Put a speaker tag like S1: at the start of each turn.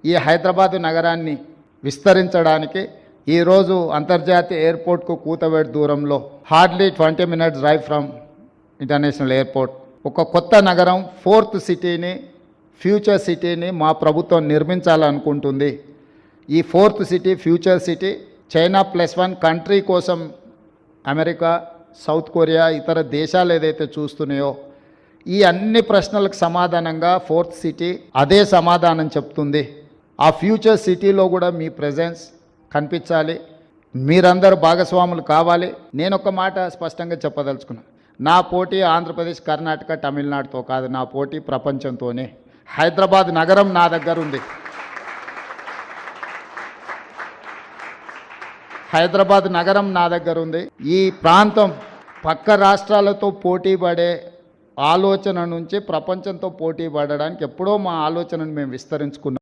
S1: ఈ హైదరాబాదు నగరాన్ని విస్తరించడానికి ఈరోజు అంతర్జాతీయ ఎయిర్పోర్ట్కు కూతవేడు దూరంలో hardly 20 minutes drive from international airport ఒక కొత్త నగరం, ఫోర్త్ సిటీని, ఫ్యూచర్ సిటీని మా ప్రభుత్వం నిర్మించాలనుకుంటుంది. ఈ fourth city, future city China +1 country కోసం అమెరికా, సౌత్ కొరియా, ఇతర దేశాలు ఏదైతే చూస్తున్నాయో ఈ అన్ని ప్రశ్నలకు సమాధానంగా ఫోర్త్ సిటీ అదే సమాధానం చెప్తుంది. ఆ ఫ్యూచర్ సిటీలో కూడా మీ ప్రెజెన్స్ కనిపించాలి, మీరందరూ భాగస్వాములు కావాలి. నేను ఒక మాట స్పష్టంగా చెప్పదలుచుకున్నాను. నా పోటీ ఆంధ్రప్రదేశ్, కర్ణాటక, తమిళనాడుతో కాదు, నా పోటీ ప్రపంచంతోనే. హైదరాబాద్ నగరం నా దగ్గర ఉంది. హైదరాబాద్ నగరం నా దగ్గర ఉంది. ఈ ప్రాంతం పక్క రాష్ట్రాలతో పోటీ పడే ఆలోచన నుంచి ప్రపంచంతో పోటీ పడడానికి ఎప్పుడో మా ఆలోచనను మేము విస్తరించుకున్నాం.